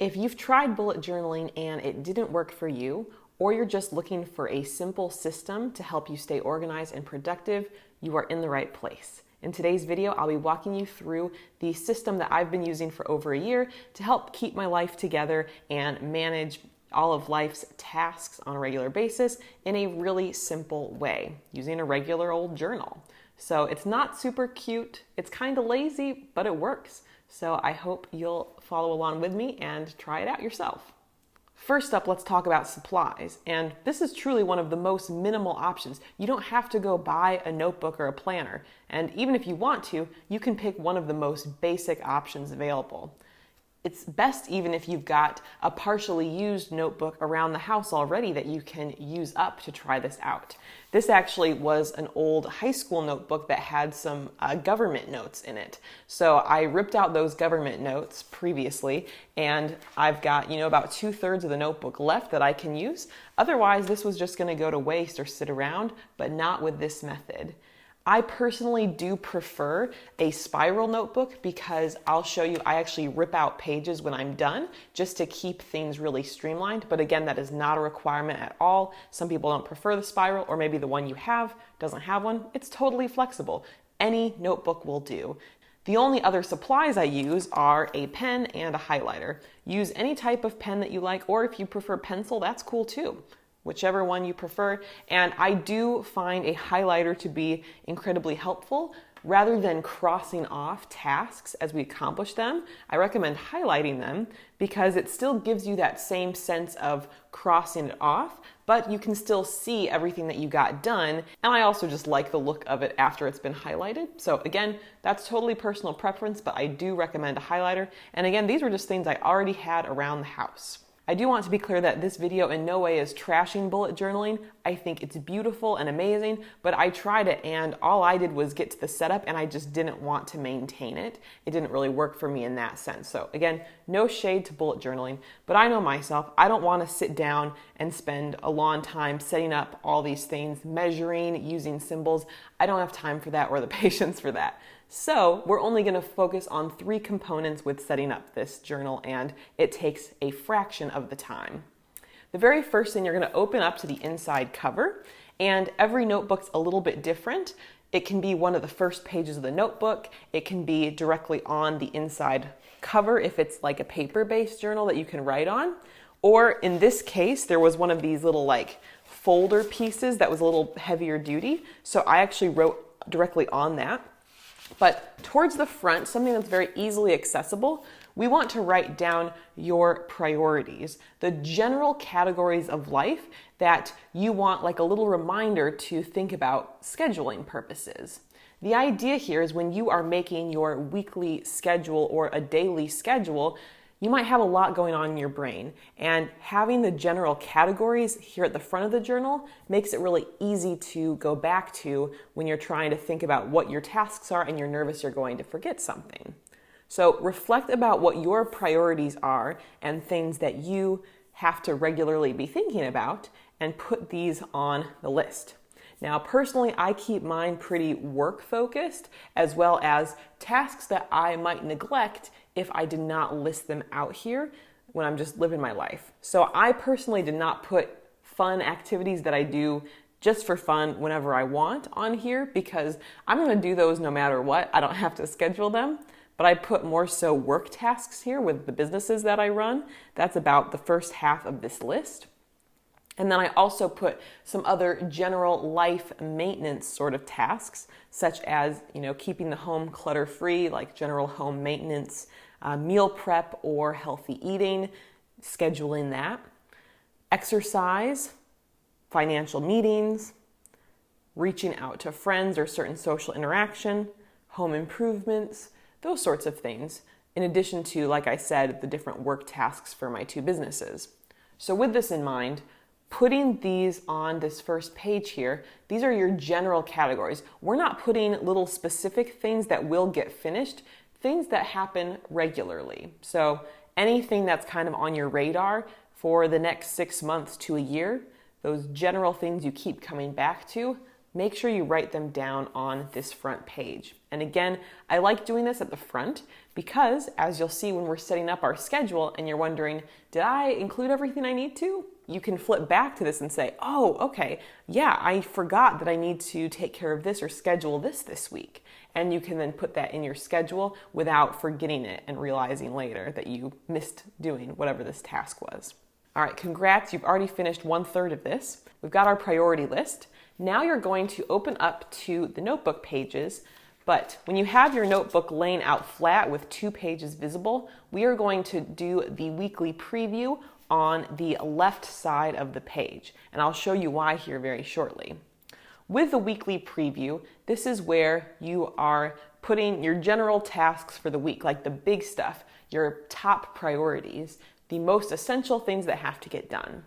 If you've tried bullet journaling and it didn't work for you, or you're just looking for a simple system to help you stay organized and productive, you are in the right place. In today's video, I'll be walking you through the system that I've been using for over a year to help keep my life together and manage all of life's tasks on a regular basis in a really simple way, using a regular old journal. So it's not super cute, it's kind of lazy, but it works. So I hope you'll follow along with me and try it out yourself. First up, let's talk about supplies. And this is truly one of the most minimal options. You don't have to go buy a notebook or a planner. And even if you want to, you can pick one of the most basic options available. It's best even if you've got a partially used notebook around the house already that you can use up to try this out. This actually was an old high school notebook that had some government notes in it. So I ripped out those government notes previously, and I've got, about 2/3 of the notebook left that I can use. Otherwise, this was just gonna go to waste or sit around, but not with this method. I personally do prefer a spiral notebook because I'll show you, I actually rip out pages when I'm done just to keep things really streamlined. But again, that is not a requirement at all. Some people don't prefer the spiral, or maybe the one you have doesn't have one. It's totally flexible. Any notebook will do. The only other supplies I use are a pen and a highlighter. Use any type of pen that you like, or if you prefer pencil, that's cool too. Whichever one you prefer. And I do find a highlighter to be incredibly helpful. Rather than crossing off tasks as we accomplish them, I recommend highlighting them because it still gives you that same sense of crossing it off, but you can still see everything that you got done. And I also just like the look of it after it's been highlighted. So again, that's totally personal preference, but I do recommend a highlighter. And again, these were just things I already had around the house. I do want to be clear that this video in no way is trashing bullet journaling. I think it's beautiful and amazing, but I tried it and all I did was get to the setup and I just didn't want to maintain it. It didn't really work for me in that sense. So again, no shade to bullet journaling, but I know myself, I don't want to sit down and spend a long time setting up all these things, measuring, using symbols. I don't have time for that or the patience for that. So we're only going to focus on 3 components with setting up this journal, and it takes a fraction of the time. The very first thing, you're going to open up to the inside cover, and every notebook's a little bit different. It can be one of the first pages of the notebook. It can be directly on the inside cover if it's like a paper-based journal that you can write on. Or in this case, there was one of these little folder pieces that was a little heavier duty. So I actually wrote directly on that. But towards the front, something that's very easily accessible, we want to write down your priorities, the general categories of life that you want, like a little reminder to think about scheduling purposes. The idea here is when you are making your weekly schedule or a daily schedule, you might have a lot going on in your brain, and having the general categories here at the front of the journal makes it really easy to go back to when you're trying to think about what your tasks are and you're nervous you're going to forget something. So reflect about what your priorities are and things that you have to regularly be thinking about and put these on the list. Now, personally, I keep mine pretty work-focused, as well as tasks that I might neglect if I did not list them out here when I'm just living my life. So I personally did not put fun activities that I do just for fun whenever I want on here because I'm going to do those no matter what. I don't have to schedule them. But I put more so work tasks here with the businesses that I run. That's about the first half of this list. And then I also put some other general life maintenance sort of tasks, such as, keeping the home clutter-free, like general home maintenance, meal prep or healthy eating, scheduling that, exercise, financial meetings, reaching out to friends or certain social interaction, home improvements, those sorts of things, in addition to, like I said, the different work tasks for my 2 businesses. So with this in mind, putting these on this first page here, these are your general categories. We're not putting little specific things that will get finished, things that happen regularly. So anything that's kind of on your radar for the next 6 months to a year, those general things you keep coming back to, make sure you write them down on this front page. And again, I like doing this at the front because, as you'll see when we're setting up our schedule and you're wondering, did I include everything I need to? You can flip back to this and say, oh, okay, yeah, I forgot that I need to take care of this or schedule this week. And you can then put that in your schedule without forgetting it and realizing later that you missed doing whatever this task was. All right, congrats, you've already finished 1/3 of this. We've got our priority list. Now you're going to open up to the notebook pages, but when you have your notebook laying out flat with 2 pages visible, we are going to do the weekly preview on the left side of the page, and I'll show you why here very shortly. With the weekly preview, this is where you are putting your general tasks for the week, like the big stuff, your top priorities, the most essential things that have to get done.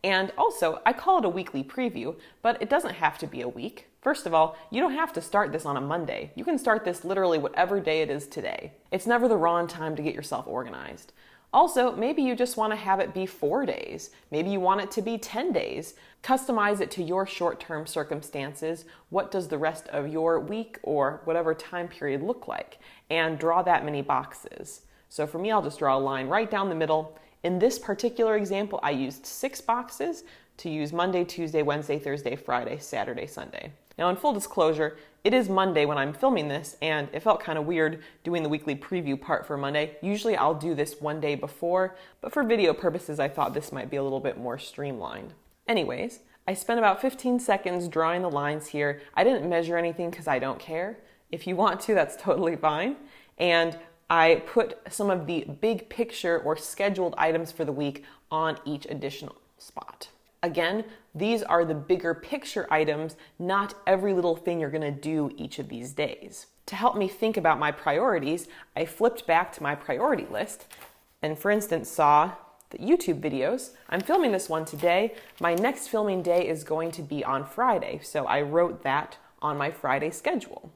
And also, I call it a weekly preview, but it doesn't have to be a week. First of all, you don't have to start this on a Monday. You can start this literally whatever day it is today. It's never the wrong time to get yourself organized. Also, maybe you just want to have it be 4 days. Maybe you want it to be 10 days. Customize it to your short-term circumstances. What does the rest of your week or whatever time period look like? And draw that many boxes. So for me, I'll just draw a line right down the middle. In this particular example, I used 6 boxes to use Monday, Tuesday, Wednesday, Thursday, Friday, Saturday, Sunday. Now, in full disclosure, it is Monday when I'm filming this, and it felt kind of weird doing the weekly preview part for Monday. Usually I'll do this one day before, but for video purposes, I thought this might be a little bit more streamlined. Anyways, I spent about 15 seconds drawing the lines here. I didn't measure anything because I don't care. If you want to, that's totally fine. And I put some of the big picture or scheduled items for the week on each additional spot. Again, these are the bigger picture items, not every little thing you're going to do each of these days. To help me think about my priorities, I flipped back to my priority list and, for instance, saw the YouTube videos. I'm filming this one today. My next filming day is going to be on Friday, so I wrote that on my Friday schedule.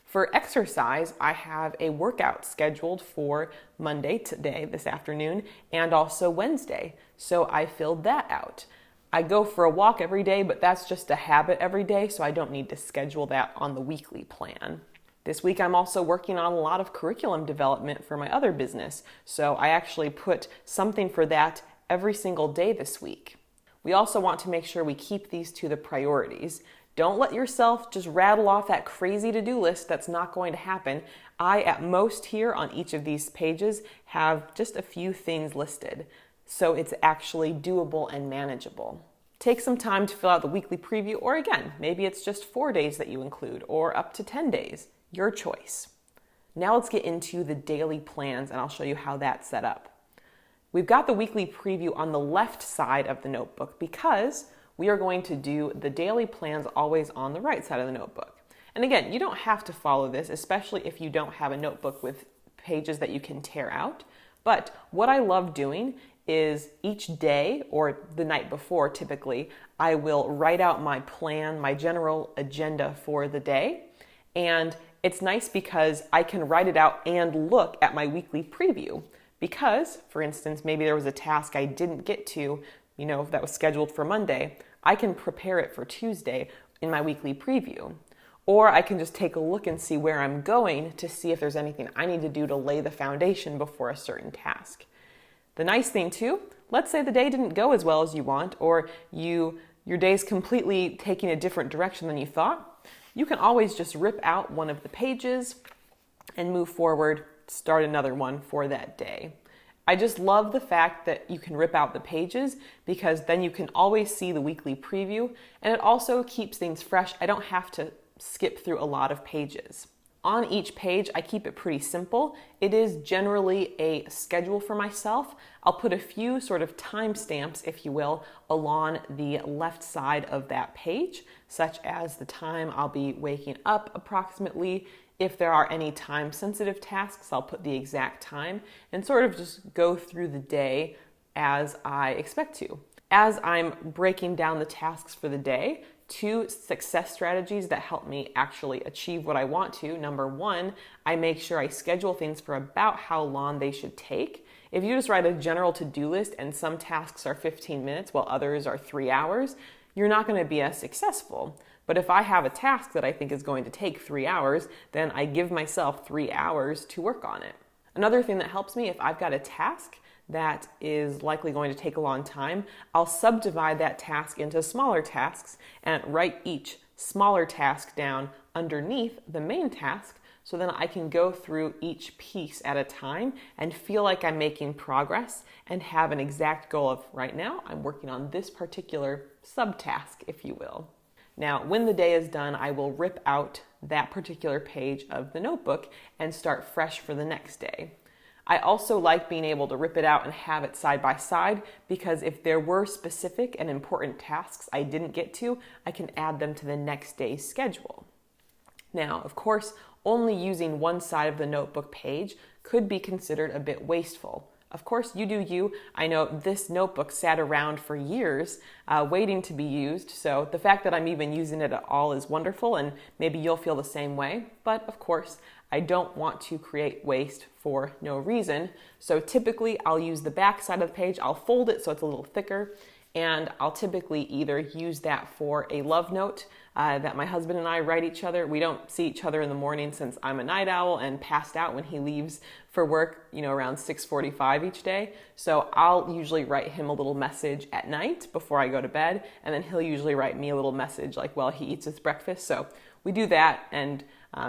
For exercise, I have a workout scheduled for Monday, today, this afternoon, and also Wednesday, so I filled that out. I go for a walk every day, but that's just a habit every day, so I don't need to schedule that on the weekly plan. This week, I'm also working on a lot of curriculum development for my other business, so I actually put something for that every single day this week. We also want to make sure we keep these to the priorities. Don't let yourself just rattle off that crazy to-do list that's not going to happen. I, at most here on each of these pages, have just a few things listed, so it's actually doable and manageable. Take some time to fill out the weekly preview, or again, maybe it's just 4 days that you include, or up to 10 days. Your choice. Now let's get into the daily plans, and I'll show you how that's set up. We've got the weekly preview on the left side of the notebook because we are going to do the daily plans always on the right side of the notebook. And again, you don't have to follow this, especially if you don't have a notebook with pages that you can tear out. But what I love doing is each day, or the night before typically, I will write out my plan, my general agenda for the day. And it's nice because I can write it out and look at my weekly preview. Because, for instance, maybe there was a task I didn't get to, that was scheduled for Monday, I can prepare it for Tuesday in my weekly preview. Or I can just take a look and see where I'm going to see if there's anything I need to do to lay the foundation before a certain task. The nice thing too, let's say the day didn't go as well as you want, or your day's completely taking a different direction than you thought, you can always just rip out one of the pages and move forward, start another one for that day. I just love the fact that you can rip out the pages because then you can always see the weekly preview, and it also keeps things fresh. I don't have to skip through a lot of pages. On each page, I keep it pretty simple. It is generally a schedule for myself. I'll put a few sort of timestamps, if you will, along the left side of that page, such as the time I'll be waking up approximately. If there are any time-sensitive tasks, I'll put the exact time and sort of just go through the day as I expect to. As I'm breaking down the tasks for the day, 2 success strategies that help me actually achieve what I want to. Number 1, I make sure I schedule things for about how long they should take. If you just write a general to-do list and some tasks are 15 minutes while others are 3 hours, you're not going to be as successful. But if I have a task that I think is going to take 3 hours, then I give myself 3 hours to work on it. Another thing that helps me, if I've got a task that is likely going to take a long time, I'll subdivide that task into smaller tasks and write each smaller task down underneath the main task, so then I can go through each piece at a time and feel like I'm making progress and have an exact goal of, right now, I'm working on this particular subtask, if you will. Now, when the day is done, I will rip out that particular page of the notebook and start fresh for the next day. I also like being able to rip it out and have it side by side, because if there were specific and important tasks I didn't get to, I can add them to the next day's schedule. Now, of course, only using one side of the notebook page could be considered a bit wasteful. Of course, you do you. I know this notebook sat around for years waiting to be used, so the fact that I'm even using it at all is wonderful, and maybe you'll feel the same way. But of course, I don't want to create waste for no reason. So typically, I'll use the back side of the page. I'll fold it so it's a little thicker, and I'll typically either use that for a love note that my husband and I write each other. We don't see each other in the morning since I'm a night owl and passed out when he leaves for work, around 6:45 each day. So I'll usually write him a little message at night before I go to bed, and then he'll usually write me a little message like while he eats his breakfast. So we do that, and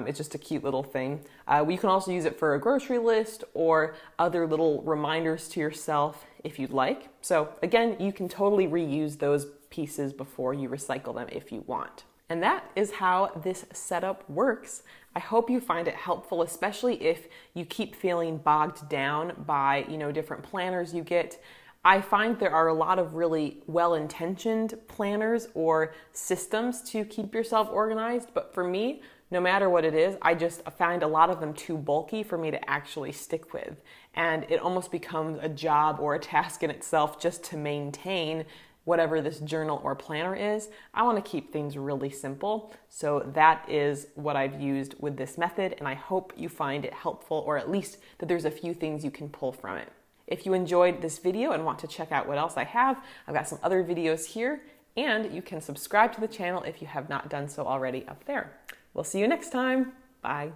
it's just a cute little thing. You can also use it for a grocery list or other little reminders to yourself if you'd like. So again, you can totally reuse those pieces before you recycle them if you want. And that is how this setup works. I hope you find it helpful, especially if you keep feeling bogged down by, different planners you get. I find there are a lot of really well-intentioned planners or systems to keep yourself organized, but for me, no matter what it is, I just find a lot of them too bulky for me to actually stick with. And it almost becomes a job or a task in itself just to maintain whatever this journal or planner is. I want to keep things really simple. So that is what I've used with this method, and I hope you find it helpful, or at least that there's a few things you can pull from it. If you enjoyed this video and want to check out what else I have, I've got some other videos here, and you can subscribe to the channel if you have not done so already up there. We'll see you next time. Bye.